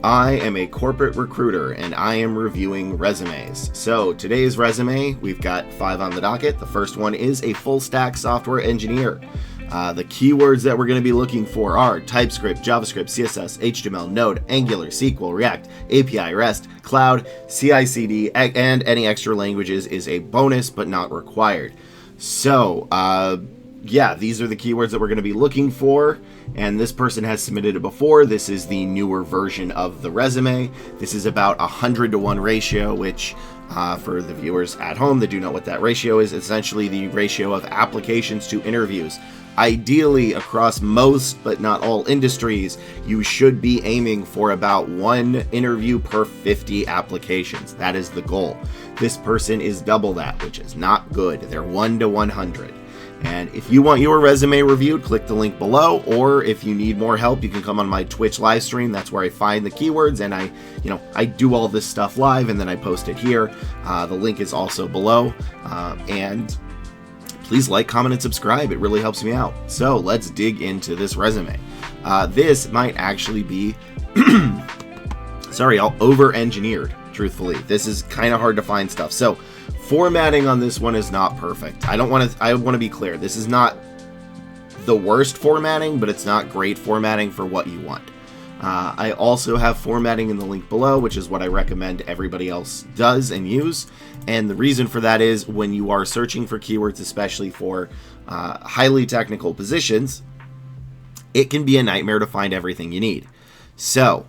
I am a corporate recruiter and I am reviewing resumes. So today's resume, we've got 5 on the docket. The first one is a full stack software engineer. The keywords that we're going to be looking for are TypeScript, JavaScript, CSS, HTML, Node, Angular, SQL, React, API, REST, Cloud, CI/CD, and any extra languages is a bonus but not required. So, yeah, these are the keywords that we're going to be looking for, and this person has submitted it before. This is the newer version of the resume. This is about 100-to-1 ratio, which for the viewers at home that do know what that ratio is, essentially the ratio of applications to interviews. Ideally, across most but not all industries, you should be aiming for about 1 interview per 50 applications. That is the goal. This person is double that, which is not good. They're 1 to 100. And if you want your resume reviewed, click the link below, or if you need more help, you can come on my Twitch live stream. That's where I find the keywords, and I do all this stuff live, and then I post it here. The link is also below, and please like, comment, and subscribe. It really helps me out. So let's dig into this resume. This might actually be, sorry, all over-engineered, truthfully. This is kind of hard to find stuff. So formatting on this one is not perfect. I want to be clear. This is not the worst formatting, but it's not great formatting for what you want. I also have formatting in the link below, which is what I recommend everybody else does and use. And the reason for that is when you are searching for keywords, especially for highly technical positions, it can be a nightmare to find everything you need. So,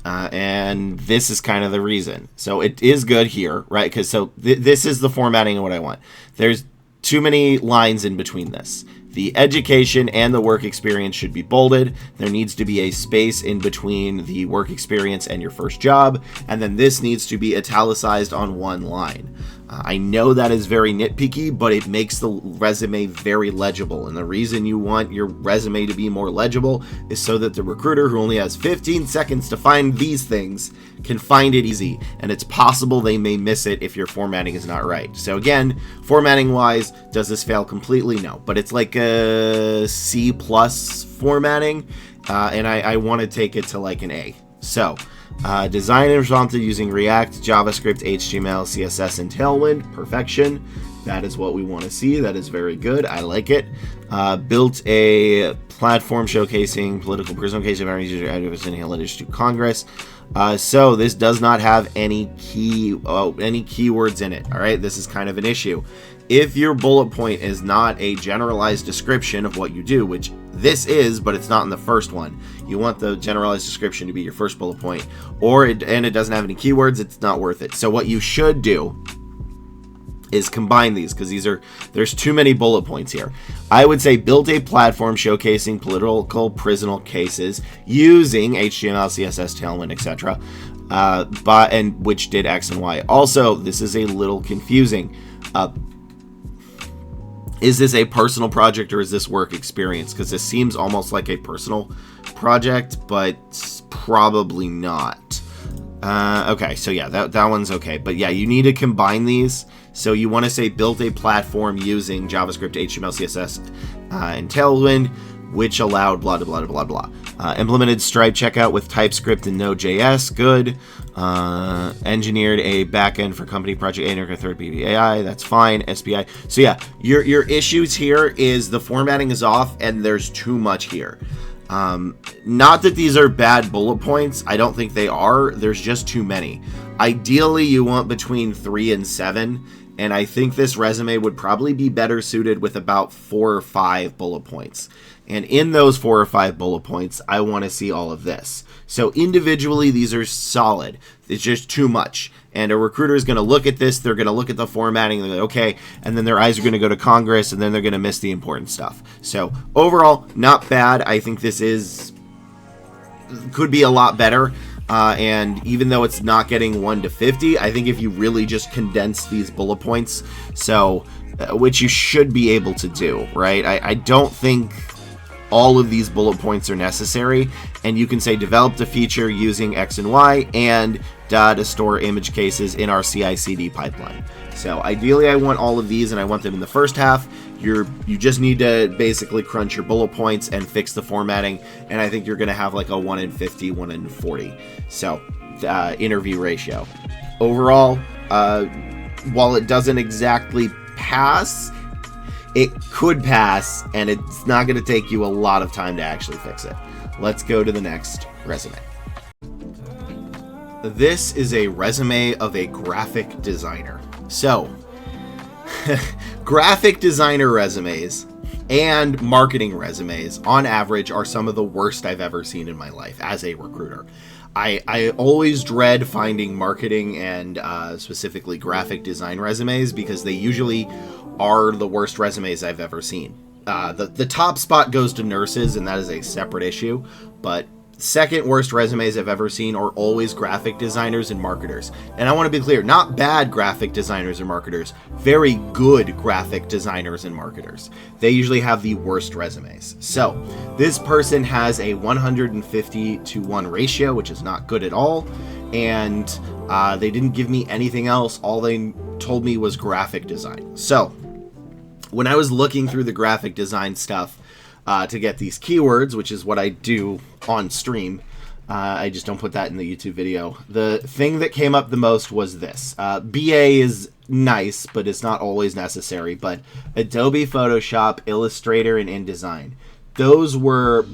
and this is kind of the reason. So it is good here, right? Because this is the formatting of what I want. There's too many lines in between this. The education and the work experience should be bolded. There needs to be a space in between the work experience and your first job. And then this needs to be italicized on one line. I know that is very nitpicky, but it makes the resume very legible. And the reason you want your resume to be more legible is so that the recruiter, who only has 15 seconds to find these things, can find it easy. And it's possible they may miss it if your formatting is not right. So again, formatting wise, does this fail completely? No, but it's like a C+ formatting. And I want to take it to like an A. So, design and responsive using React, JavaScript, HTML, CSS, and Tailwind. Perfection. That is what we want to see. That is very good. I like it. Built a platform showcasing political presentation of our analytics to Congress. So this does not have any keywords in it. All right. This is kind of an issue. If your bullet point is not a generalized description of what you do, which this is, but it's not in the first one, you want the generalized description to be your first bullet point, and it doesn't have any keywords, it's not worth it. So what you should do is combine these, because there's too many bullet points here. I would say build a platform showcasing political prisonal cases using HTML, CSS, Tailwind, etc. And which did X and Y. Also, this is a little confusing. Is this a personal project or is this work experience? Because this seems almost like a personal project, but probably not. Okay, so yeah, that one's okay. But yeah, you need to combine these. So you want to say built a platform using JavaScript, HTML, CSS, and Tailwind, which allowed blah, blah, blah, blah, blah. Implemented Stripe checkout with TypeScript and Node.js. Good. Engineered a backend for company project A and third BBAI. That's fine. SPI. So yeah, your issues here is the formatting is off and there's too much here. Not that these are bad bullet points. I don't think they are. There's just too many. Ideally, you want between 3 and 7. And I think this resume would probably be better suited with about 4 or 5 bullet points. And in those 4 or 5 bullet points, I want to see all of this. So individually, these are solid. It's just too much. And a recruiter is going to look at this. They're going to look at the formatting. And they're like, okay. And then their eyes are going to go to Congress. And then they're going to miss the important stuff. So overall, not bad. I think this could be a lot better. And even though it's not getting 1 to 50, I think if you really just condense these bullet points, which you should be able to do, right? I don't think all of these bullet points are necessary, and you can say developed a feature using X and Y and to store image cases in our CI/CD pipeline. So ideally I want all of these and I want them in the first half, You just need to basically crunch your bullet points and fix the formatting, and I think you're going to have like a 1 in 50, 1 in 40. So, interview ratio. Overall, while it doesn't exactly pass, it could pass, and it's not going to take you a lot of time to actually fix it. Let's go to the next resume. This is a resume of a graphic designer. So, graphic designer resumes and marketing resumes, on average, are some of the worst I've ever seen in my life as a recruiter. I always dread finding marketing and specifically graphic design resumes because they usually are the worst resumes I've ever seen. The top spot goes to nurses, and that is a separate issue, but second worst resumes I've ever seen are always graphic designers and marketers. And I want to be clear, not bad graphic designers and marketers, very good graphic designers and marketers. They usually have the worst resumes. So this person has a 150-to-1 ratio, which is not good at all. And they didn't give me anything else. All they told me was graphic design. So when I was looking through the graphic design stuff, to get these keywords, which is what I do on stream. I just don't put that in the YouTube video. The thing that came up the most was this. BA is nice, but it's not always necessary. But Adobe Photoshop, Illustrator, and InDesign. Those were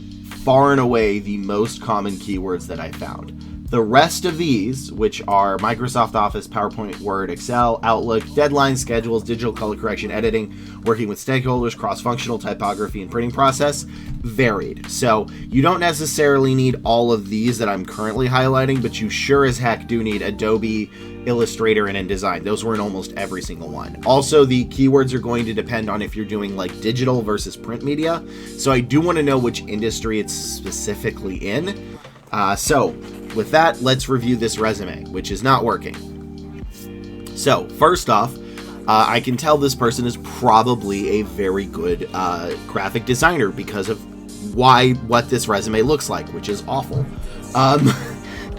far and away the most common keywords that I found. The rest of these, which are Microsoft Office, PowerPoint, Word, Excel, Outlook, deadlines, schedules, digital color correction, editing, working with stakeholders, cross-functional typography, and printing process, varied. So you don't necessarily need all of these that I'm currently highlighting, but you sure as heck do need Adobe, Illustrator, and InDesign. Those were in almost every single one. Also, the keywords are going to depend on if you're doing like digital versus print media. So I do want to know which industry it's specifically in. So with that, let's review this resume, which is not working. So first off, I can tell this person is probably a very good graphic designer because of what this resume looks like, which is awful.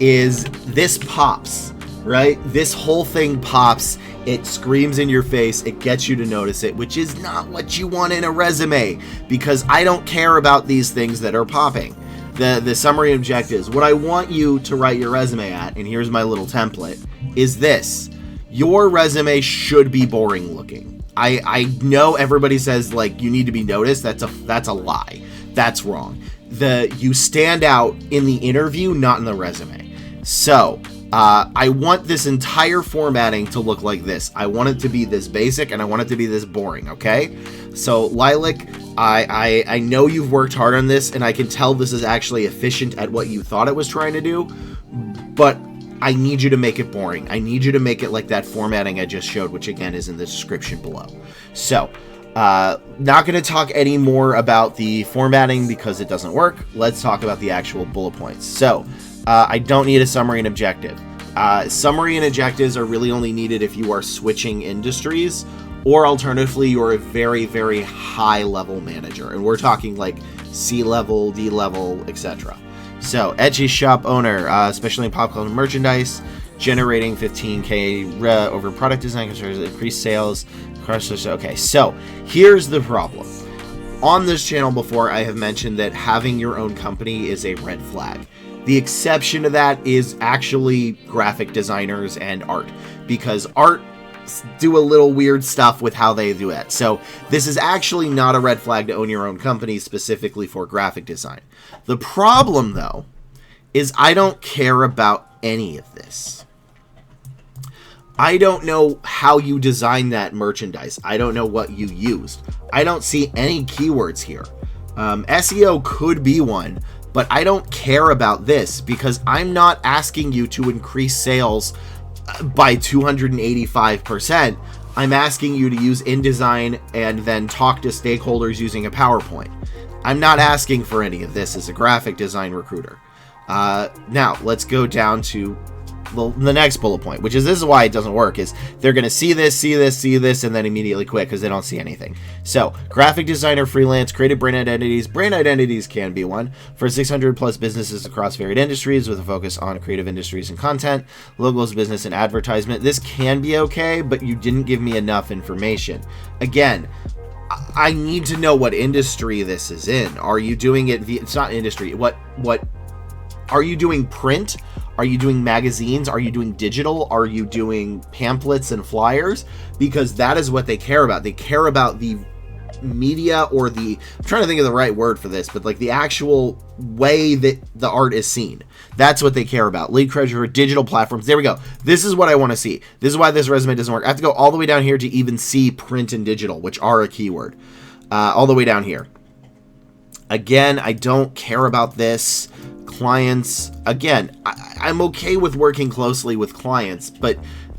Is this pops, right? This whole thing pops. It screams in your face. It gets you to notice it, which is not what you want in a resume, because I don't care about these things that are popping. The summary objectives, what I want you to write your resume at, and here's my little template, is this. Your resume should be boring looking. I know everybody says like you need to be noticed. That's a lie. That's wrong. You stand out in the interview, not in the resume. So I want this entire formatting to look like this. I want it to be this basic, and I want it to be this boring, okay? So Lilac, I know you've worked hard on this, and I can tell this is actually efficient at what you thought it was trying to do, but I need you to make it boring. I need you to make it like that formatting I just showed, which again is in the description below. So, not going to talk any more about the formatting because it doesn't work. Let's talk about the actual bullet points. So, I don't need a summary and objective. Summary and objectives are really only needed if you are switching industries, or alternatively, you're a very, very high-level manager. And we're talking like C-level, D-level, etc. So, Etsy shop owner, especially in pop culture merchandise, generating 15K over product design, increased sales. Okay, so here's the problem. On this channel before, I have mentioned that having your own company is a red flag. The exception to that is actually graphic designers and art, because art do a little weird stuff with how they do it. So this is actually not a red flag to own your own company specifically for graphic design. The problem, though, is I don't care about any of this. I don't know how you design that merchandise. I don't know what you used. I don't see any keywords here. SEO could be one, but I don't care about this because I'm not asking you to increase sales by 285%. I'm asking you to use InDesign and then talk to stakeholders using a PowerPoint. I'm not asking for any of this as a graphic design recruiter. Now, let's go down to the next bullet point, which is this is why it doesn't work, is they're going to see this, and then immediately quit because they don't see anything. So, graphic designer, freelance, creative brand identities. Brand identities can be one for 600 plus businesses across varied industries with a focus on creative industries and content, logos, business, and advertisement. This can be okay, but you didn't give me enough information. Again, I need to know what industry this is in. Are you doing it it's not industry. What are you doing? Print? Are you doing magazines? Are you doing digital? Are you doing pamphlets and flyers? Because that is what they care about. They care about the media, or I'm trying to think of the right word for this, but like the actual way that the art is seen. That's what they care about. Lead creator for digital platforms. There we go. This is what I want to see. This is why this resume doesn't work. I have to go all the way down here to even see print and digital, which are a keyword. All the way down here. Again, I don't care about this. Clients, again, I'm okay with working closely with clients, but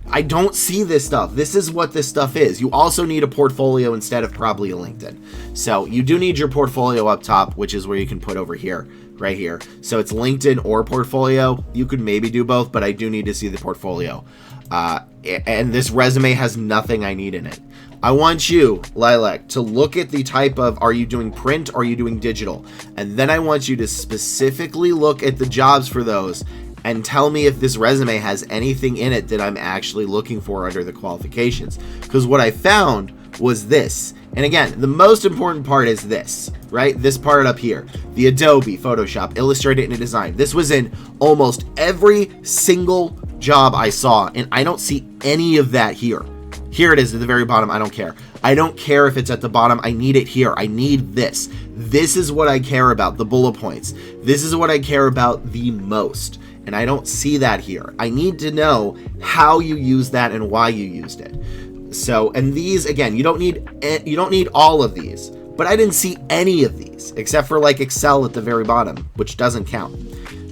I don't see this stuff. This is what this stuff is. You also need a portfolio instead of probably a LinkedIn. So you do need your portfolio up top, which is where you can put over here, right here. So it's LinkedIn or portfolio. You could maybe do both, but I do need to see the portfolio. And this resume has nothing I need in it. I want you, Lilac, to look at the type of, are you doing print, or are you doing digital? And then I want you to specifically look at the jobs for those and tell me if this resume has anything in it that I'm actually looking for under the qualifications. Because what I found was this. And again, the most important part is this, right? This part up here. The Adobe, Photoshop, Illustrator, and Design. This was in almost every single job I saw, and I don't see any of that here. Here it is at the very bottom. I don't care. I don't care if it's at the bottom. I need it here. I need this. This is what I care about, the bullet points. This is what I care about the most. And I don't see that here. I need to know how you use that and why you used it. So, and these, again, you don't need all of these, but I didn't see any of these except for like Excel at the very bottom, which doesn't count.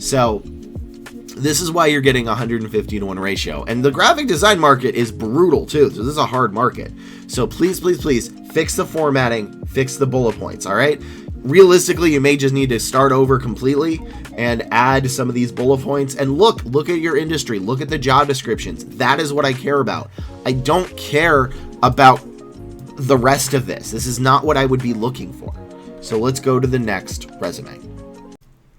So this is why you're getting 150-to-1 ratio. And the graphic design market is brutal too. So this is a hard market. So please, please, please fix the formatting, fix the bullet points. All right. Realistically, you may just need to start over completely and add some of these bullet points. And look at your industry. Look at the job descriptions. That is what I care about. I don't care about the rest of this. This is not what I would be looking for. So let's go to the next resume.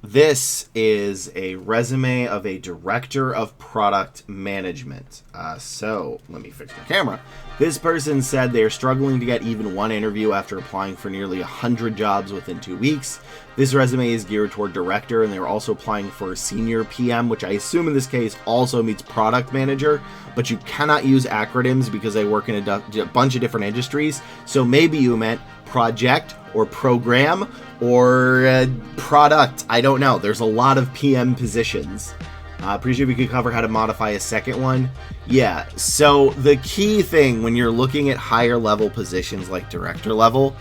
This is a resume of a director of product management. So let me fix my camera. This person said they are struggling to get even one interview after applying for nearly 100 jobs within 2 weeks. This resume is geared toward director, and they're also applying for a senior PM, which I assume in this case also means product manager, but you cannot use acronyms because they work in a bunch of different industries. So maybe you meant project or program or product. I don't know. There's a lot of PM positions. Pretty sure we could cover how to modify a second one. Yeah, so the key thing when you're looking at higher level positions like director level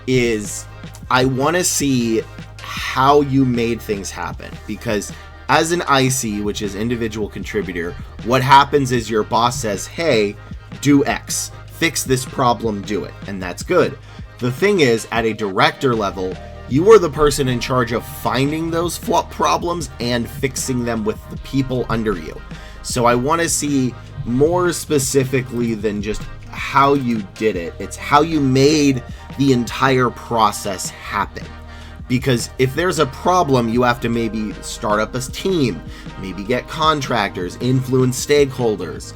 is I want to see how you made things happen. Because as an IC, which is individual contributor, what happens is your boss says, hey, do X, fix this problem, do it. And that's good. The thing is, at a director level, you are the person in charge of finding those problems and fixing them with the people under you. So I want to see more specifically than just how you did it. It's how you made the entire process happen. Because if there's a problem, you have to maybe start up a team, maybe get contractors, influence stakeholders,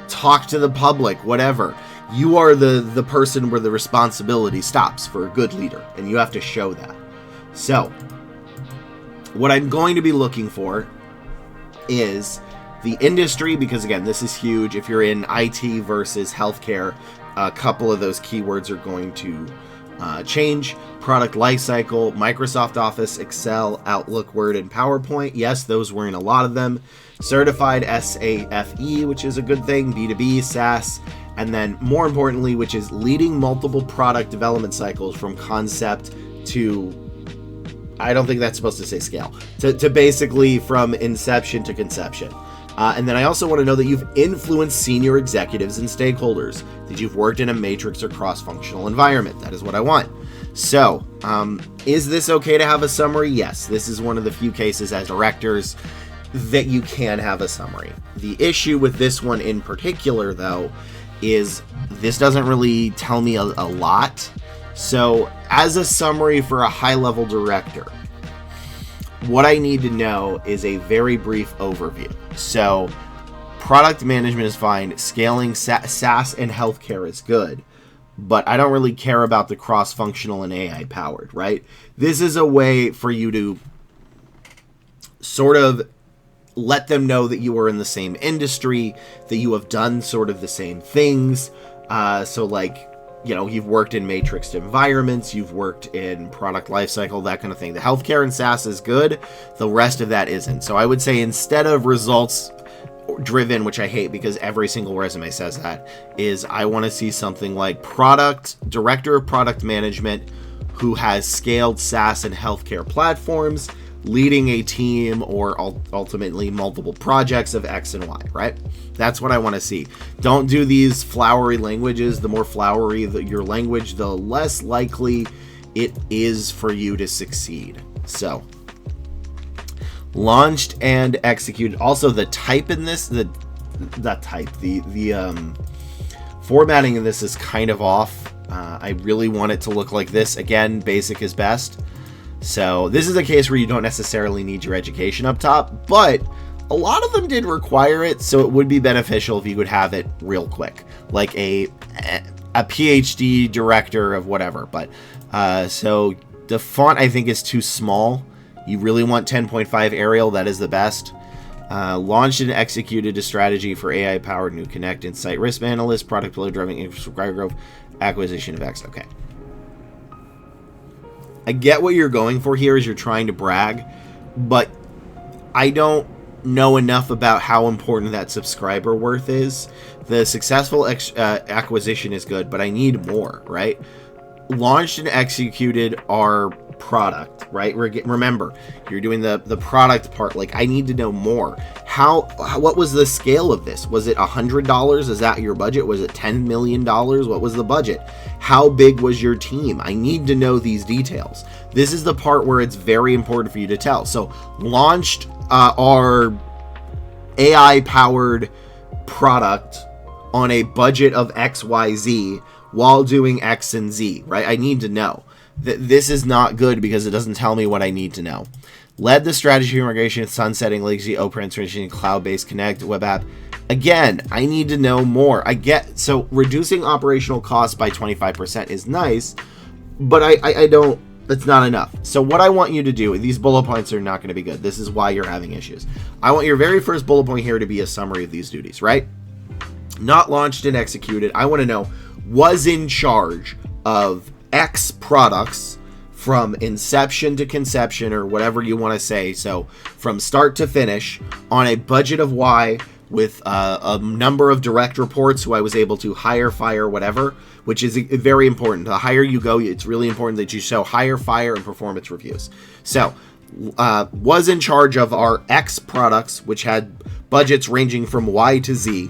talk to the public, whatever. You are the person where the responsibility stops for a good leader, and you have to show that. So, what I'm going to be looking for is the industry, because again, this is huge. If you're in IT versus healthcare, a couple of those keywords are going to change. Product lifecycle, Microsoft Office, Excel, Outlook, Word, and PowerPoint. Yes, those were in a lot of them. Certified SAFE, which is a good thing. B2B, SaaS. And then more importantly, which is leading multiple product development cycles from concept to, I don't think that's supposed to say scale, to basically from inception to conception. And then I also want to know that you've influenced senior executives and stakeholders, that you've worked in a matrix or cross-functional environment. That is what I want. So, is this okay to have a summary? Yes, this is one of the few cases as directors that you can have a summary. The issue with this one in particular, though, is this doesn't really tell me a lot. So as a summary for a high-level director, what I need to know is a very brief overview. So product management is fine. Scaling SaaS and healthcare is good. but I don't really care about the cross-functional and AI powered, right? This is a way for you to sort of let them know that you are in the same industry, that you have done sort of the same things. So like, you know, you've worked in matrixed environments, you've worked in product lifecycle, that kind of thing. The healthcare and SaaS is good. The rest of that isn't. So I would say instead of results driven, which I hate because every single resume says that, is I want to see something like director of product management who has scaled SaaS and healthcare platforms, leading a team or ultimately multiple projects of X and Y, right? That's what I want to see. Don't do these flowery languages. The more flowery your language, the less likely it is for you to succeed. So, launched and executed. Also, the type in this, the formatting in this is kind of off. I really want it to look like this. Again, basic is best. So this is a case where you don't necessarily need your education up top, but a lot of them did require it, so it would be beneficial if you could have it real quick, like a PhD director of whatever. But so the font I think is too small. You really want 10.5 Arial. That is the best. Launched and executed a strategy for AI-powered new Connect Insight Risk Analyst, product flow driving subscriber growth, acquisition of X. Okay. I get what you're going for here is you're trying to brag, but I don't know enough about how important that subscriber worth is. The successful acquisition is good, but I need more, right? Launched and executed our product, right? Remember, you're doing the product part. Like, I need to know more. What was the scale of this? Was it $100? Is that your budget? Was it $10 million? What was the budget? How big was your team? I need to know these details. This is the part where it's very important for you to tell. So, launched our AI-powered product on a budget of XYZ while doing X and Z, right? I need to know. This is not good because it doesn't tell me what I need to know. Led the strategy of migration, sunsetting, legacy, open transition, cloud-based Connect, web app. Again, I need to know more. So reducing operational costs by 25% is nice, but I don't, that's not enough. So what I want you to do, these bullet points are not going to be good. This is why you're having issues. I want your very first bullet point here to be a summary of these duties, right? Not launched and executed. I want to know, was in charge of X products from inception to conception, or whatever you want to say. So from start to finish on a budget of Y with a number of direct reports who I was able to hire, fire, whatever, which is very important. The higher you go, it's really important that you show hire, fire, and performance reviews. So was in charge of our X products, which had budgets ranging from Y to Z,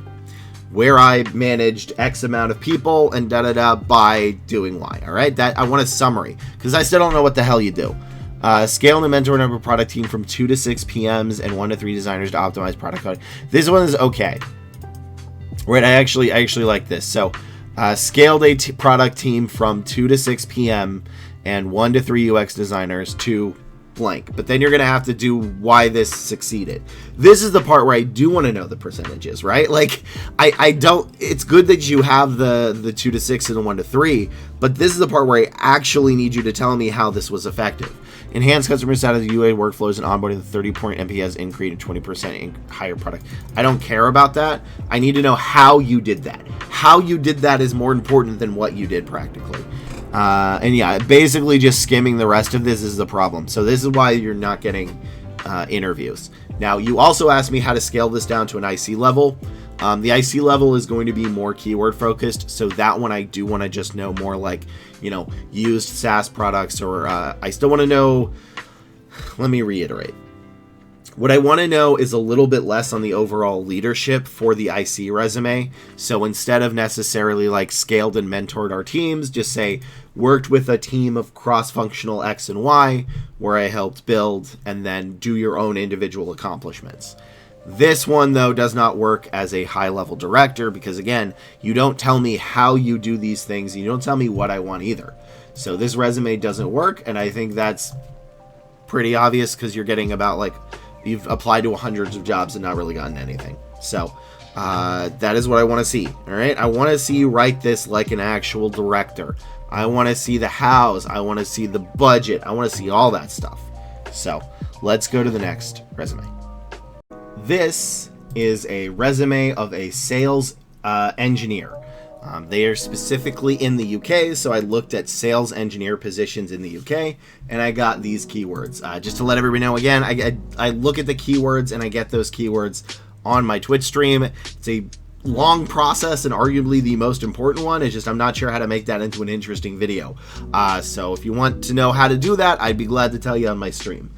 where I managed X amount of people and by doing Y. All right, that I want a summary because I still don't know what the hell you do. Scale and mentor number product team from 2 to 6 PMs and 1 to 3 designers to optimize product code. This one is okay. Right, I actually like this. So, scaled a product team from 2 to 6 PM and 1 to 3 UX designers to blank, but then you're gonna have to do why this succeeded. This is the part where I do want to know the percentages, right? Like, I don't. It's good that you have the 2 to 6 and the 1 to 3, but this is the part where I actually need you to tell me how this was effective. Enhanced customer satisfaction, UA workflows, and onboarding. The 30-point NPS increase and 20% higher product. I don't care about that. I need to know how you did that. How you did that is more important than what you did practically. And yeah, basically just skimming the rest of this is the problem. So this is why you're not getting interviews. Now, you also asked me how to scale this down to an IC level. The IC level is going to be more keyword focused. So that one I do want to just know more, like, used SaaS products, or I still want to know. Let me reiterate. What I want to know is a little bit less on the overall leadership for the IC resume. So instead of necessarily like scaled and mentored our teams, just say worked with a team of cross-functional X and Y where I helped build, and then do your own individual accomplishments. This one, though, does not work as a high-level director because, again, you don't tell me how you do these things. You don't tell me what I want either. So this resume doesn't work, and I think that's pretty obvious because you're getting about, like, you've applied to hundreds of jobs and not really gotten anything. So That is what I want to see. All right. I want to see you write this like an actual director. I want to see the hows. I want to see the budget. I want to see all that stuff. So let's go to the next resume. This is a resume of a sales engineer. They are specifically in the UK, so I looked at sales engineer positions in the UK, and I got these keywords. Just to let everybody know, again, I look at the keywords, and I get those keywords on my Twitch stream. It's a long process, and arguably the most important one. It's just I'm not sure how to make that into an interesting video. So if you want to know how to do that, I'd be glad to tell you on my stream.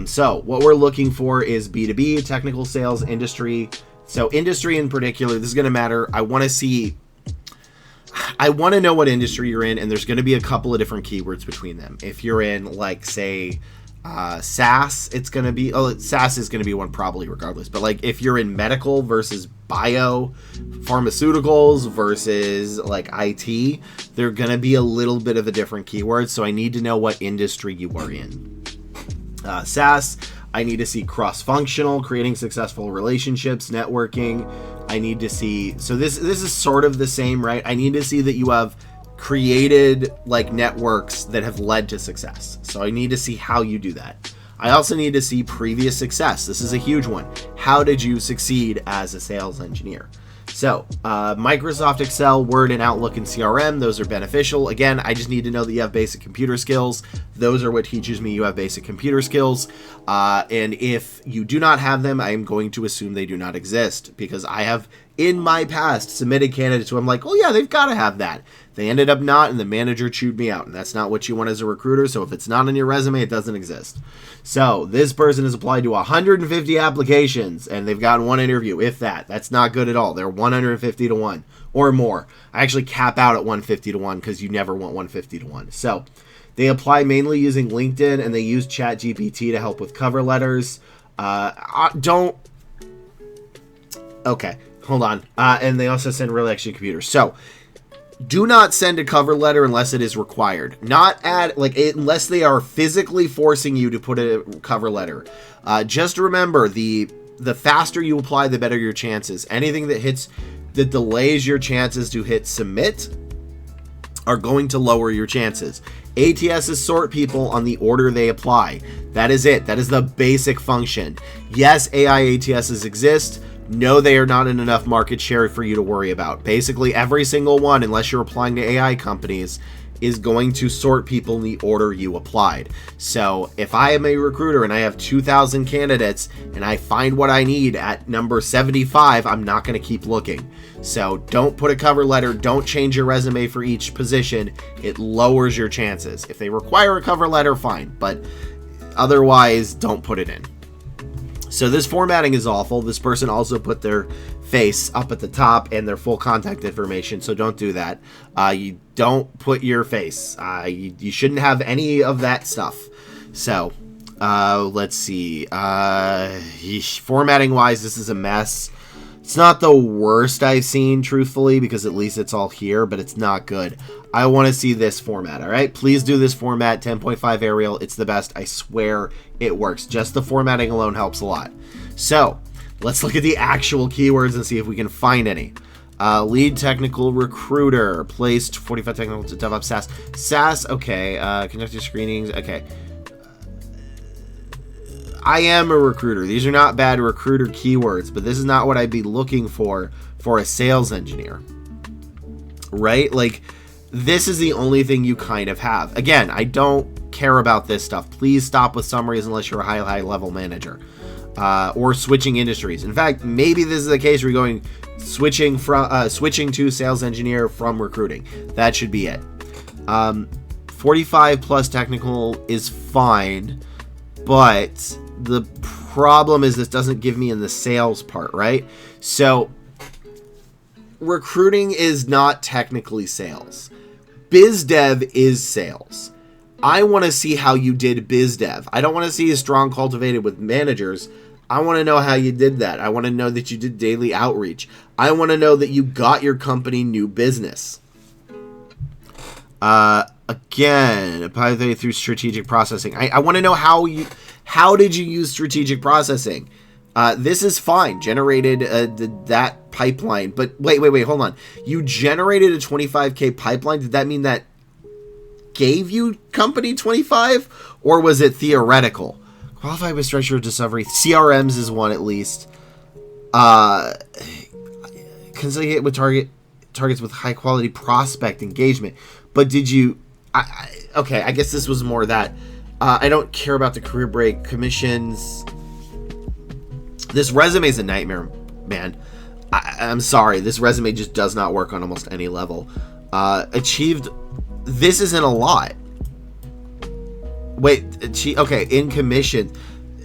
So what we're looking for is B2B, technical sales, industry. So industry in particular, this is going to matter. I want to know what industry you're in, and there's going to be a couple of different keywords between them. If you're in, like, say, SaaS, it's going to be, SaaS is going to be one probably regardless. But, like, if you're in medical versus bio, pharmaceuticals versus, like, IT, they're going to be a little bit of a different keyword. So I need to know what industry you are in. SaaS, I need to see cross-functional, creating successful relationships, networking. I need to see, so this is sort of the same, right? I need to see that you have created like networks that have led to success. So I need to see how you do that. I also need to see previous success. This is a huge one. How did you succeed as a sales engineer? So Microsoft Excel, Word, and Outlook and CRM, those are beneficial. Again, I just need to know that you have basic computer skills. Those are what teaches me you have basic computer skills. And if you do not have them, I am going to assume they do not exist, because I have in my past submitted candidates who I'm like, oh yeah, they've got to have that. They ended up not, and the manager chewed me out, and that's not what you want as a recruiter. So if it's not on your resume, it doesn't exist. So this person has applied to 150 applications, and they've gotten one interview, if that. That's not good at all. They're 150 to 1 or more. I actually cap out at 150 to 1 because you never want 150 to 1. So they apply mainly using LinkedIn, and they use ChatGPT to help with cover letters. Okay, hold on. And they also send real action computers. So do not send a cover letter unless it is required. Unless they are physically forcing you to put a cover letter. Just remember, the faster you apply, the better your chances. Anything that delays your chances to hit submit are going to lower your chances. ATSs sort people on the order they apply. That is it. That is the basic function. Yes, AI ATSs exist. No, they are not in enough market share for you to worry about. Basically, every single one, unless you're applying to AI companies, is going to sort people in the order you applied. So if I am a recruiter and I have 2,000 candidates and I find what I need at number 75, I'm not going to keep looking. So don't put a cover letter. Don't change your resume for each position. It lowers your chances. If they require a cover letter, fine. But otherwise, don't put it in. So this formatting is awful. This person also put their face up at the top and their full contact information, so don't do that. You don't put your face. You shouldn't have any of that stuff. So let's see. Formatting wise, this is a mess. It's not the worst I've seen, truthfully, because at least it's all here, but it's not good. I want to see this format, all right? Please do this format, 10.5 Arial. It's the best. I swear it works. Just the formatting alone helps a lot. So let's look at the actual keywords and see if we can find any. Lead technical recruiter, placed 45 technical to DevOps SaaS. SaaS, okay. Conducted screenings, okay. I am a recruiter. These are not bad recruiter keywords, but this is not what I'd be looking for a sales engineer, right? Like, this is the only thing you kind of have. Again, I don't care about this stuff. Please stop with summaries unless you're a high level manager, or switching industries. In fact, maybe this is the case where you're switching to sales engineer from recruiting. That should be it. 45 plus technical is fine, but the problem is this doesn't give me in the sales part, right? So recruiting is not technically sales. Biz dev is sales. I want to see how you did biz dev. I don't want to see a strong cultivated with managers. I want to know how you did that. I want to know that you did daily outreach. I want to know that you got your company new business. Again, probably through strategic processing. I want to know how did you use strategic processing? This is fine. Generated that pipeline. But wait, hold on. You generated a 25K pipeline. Did that mean that gave you company 25? Or was it theoretical? Qualified with structured discovery. CRMs is one at least. Conciliate with targets with high quality prospect engagement. But did you... okay, I guess this was more that. I don't care about the career break commissions. This resume is a nightmare, man. I'm sorry. This resume just does not work on almost any level. Achieved. This isn't a lot. Wait. Okay. In commission.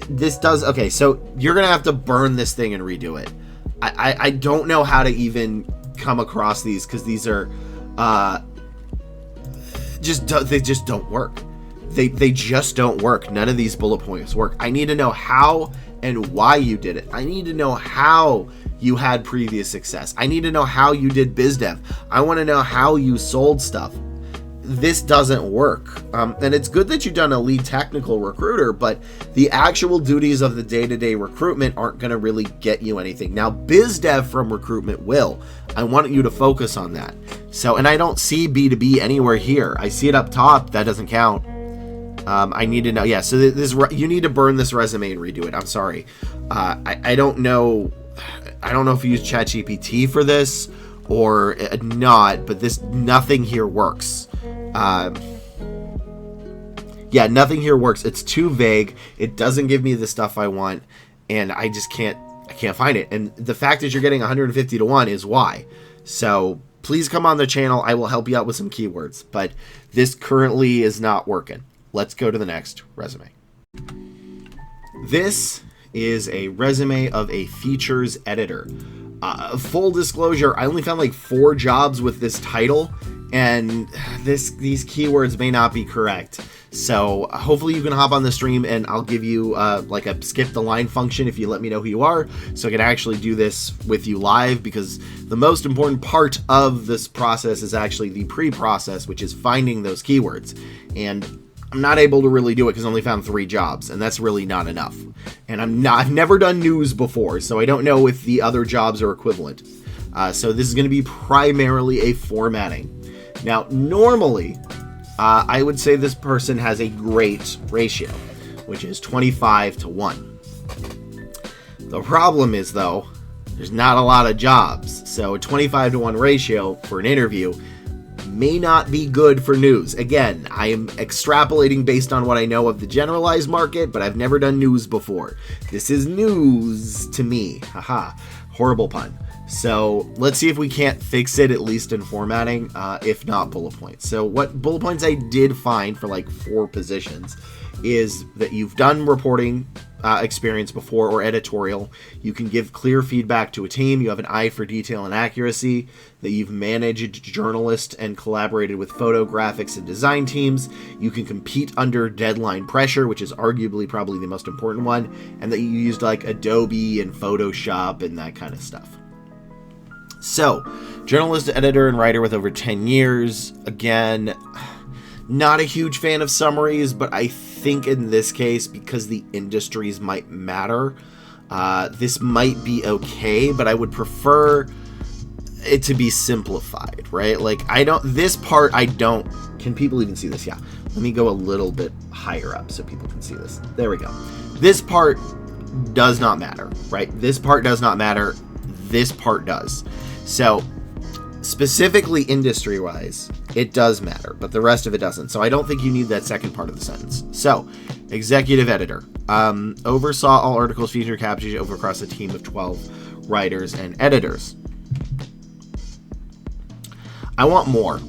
This does. Okay. So you're going to have to burn this thing and redo it. I don't know how to even come across these because these are they just don't work. They just don't work. None of these bullet points work. I need to know how and why you did it. I need to know how you had previous success. I need to know how you did biz dev. I want to know how you sold stuff. This doesn't work. And it's good that you've done a lead technical recruiter, but the actual duties of the day-to-day recruitment aren't going to really get you anything. Now, biz dev from recruitment will. I want you to focus on that. So, and I don't see B2B anywhere here. I see it up top. That doesn't count. I need to know. Yeah, so you need to burn this resume and redo it. I'm sorry. I don't know. I don't know if you use ChatGPT for this or not, but nothing here works. Yeah, nothing here works. It's too vague. It doesn't give me the stuff I want, and I just can't find it. And the fact that you're getting 150 to 1 is why. So please come on the channel. I will help you out with some keywords, but this currently is not working. Let's go to the next resume. This is a resume of a features editor. Full disclosure, I only found like 4 jobs with this title, and these keywords may not be correct. So hopefully you can hop on the stream and I'll give you like a skip the line function if you let me know who you are, so I can actually do this with you live, because the most important part of this process is actually the pre-process, which is finding those keywords. And I'm not able to really do it because I only found 3 jobs, and that's really not enough. And I've never done news before, so I don't know if the other jobs are equivalent. So this is going to be primarily a formatting. Now, normally, I would say this person has a great ratio, which is 25 to 1. The problem is, though, there's not a lot of jobs, so a 25 to 1 ratio for an interview may not be good for news. Again, I am extrapolating based on what I know of the generalized market, but I've never done news before. This is news to me. Haha, horrible pun. So let's see if we can't fix it, at least in formatting, if not bullet points. So what bullet points I did find for like 4 positions is that you've done reporting experience before, or editorial. You can give clear feedback to a team. You have an eye for detail and accuracy. That you've managed journalists and collaborated with photo, graphics, and design teams. You can compete under deadline pressure, which is arguably probably the most important one. And that you used like Adobe and Photoshop and that kind of stuff. So, journalist, editor, and writer with over 10 years. Again, not a huge fan of summaries, but I think in this case, because the industries might matter, this might be okay, but I would prefer it to be simplified, right? Like, this part I don't, can people even see this? Yeah. Let me go a little bit higher up so people can see this. There we go. This part does not matter, right? This part does not matter. This part does. So, specifically industry-wise, it does matter, but the rest of it doesn't. So I don't think you need that second part of the sentence. So, executive editor. Oversaw all articles featured captions over across a team of 12 writers and editors. I want more.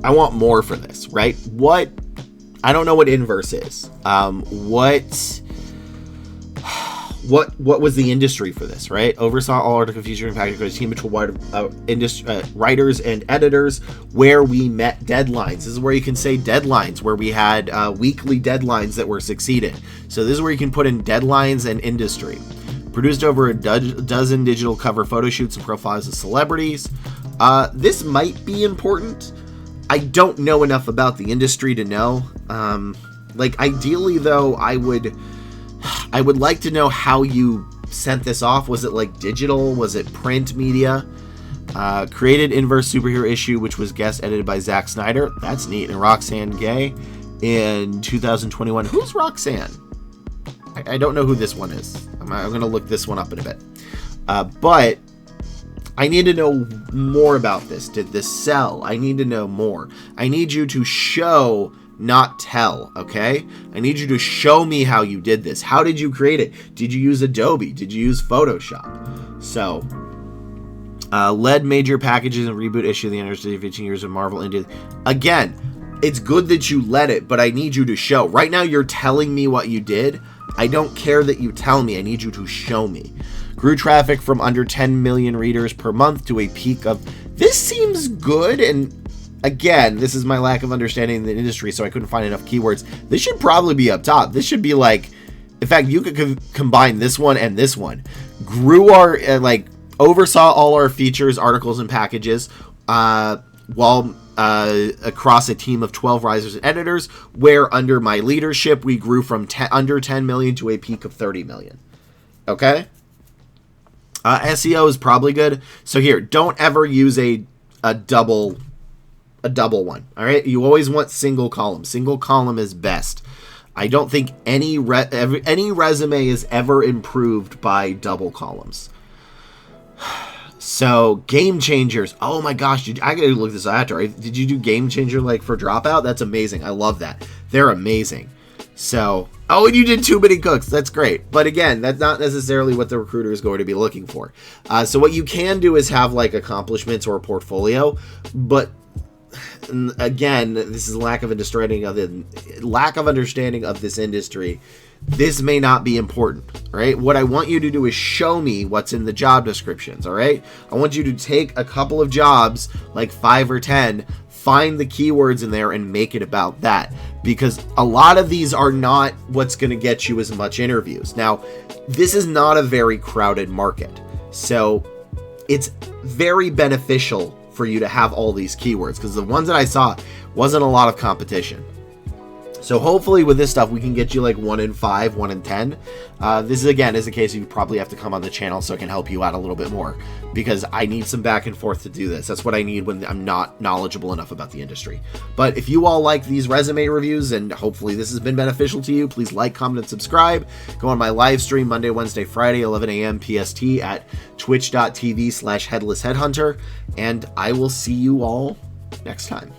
I want more for this, right? I don't know what inverse is. What was the industry for this, right? Oversaw all article featuring package a team of 12 writers and editors where we met deadlines. This is where you can say deadlines, where we had weekly deadlines that were succeeded. So this is where you can put in deadlines and industry. Produced over a dozen digital cover photo shoots and profiles of celebrities. This might be important. I don't know enough about the industry to know. Ideally, though, I would like to know how you sent this off? Was it like digital? Was it print media? Created Inverse Superhero issue, which was guest edited by Zack Snyder. That's neat. And Roxanne Gay in 2021. Who's Roxanne? I don't know who this one is. I'm going to look this one up in a bit. But I need to know more about this. Did this sell? I need to know more. I need you to show, not tell, okay? I need you to show me how you did this. How did you create it? Did you use Adobe? Did you use Photoshop? So, led major packages and reboot issue of the anniversary of 15 years of Marvel India. Again, it's good that you led it, but I need you to show. Right now, you're telling me what you did. I don't care that you tell me. I need you to show me. Grew traffic from under 10 million readers per month to a peak of... This seems good, and again, this is my lack of understanding in the industry, so I couldn't find enough keywords. This should probably be up top. This should be like... In fact, you could combine this one and this one. Grew our... oversaw all our features, articles, and packages while across a team of 12 writers and editors, where under my leadership, we grew from under 10 million to a peak of 30 million. Okay? SEO is probably good. So here, don't ever use a double one. All right? You always want single column. Single column is best. I don't think any resume is ever improved by double columns. So, Game Changers. Oh my gosh, I gotta look this up after. Did you do Game Changer like for Dropout? That's amazing. I love that. They're amazing. So, oh, and you did Too Many Cooks. That's great. But again, that's not necessarily what the recruiter is going to be looking for. So what you can do is have like accomplishments or a portfolio. But again, this is lack of understanding of this industry. This may not be important, right? What I want you to do is show me what's in the job descriptions, all right? I want you to take a couple of jobs, like 5 or 10, find the keywords in there and make it about that, because a lot of these are not what's going to get you as much interviews. Now, this is not a very crowded market, so it's very beneficial for you to have all these keywords, because the ones that I saw wasn't a lot of competition. So hopefully with this stuff, we can get you like 1 in 5, 1 in 10. This is a case you probably have to come on the channel so I can help you out a little bit more, because I need some back and forth to do this. That's what I need when I'm not knowledgeable enough about the industry. But if you all like these resume reviews, and hopefully this has been beneficial to you, please like, comment, and subscribe. Go on my live stream Monday, Wednesday, Friday, 11 a.m. PST at twitch.tv/headlessheadhunter. And I will see you all next time.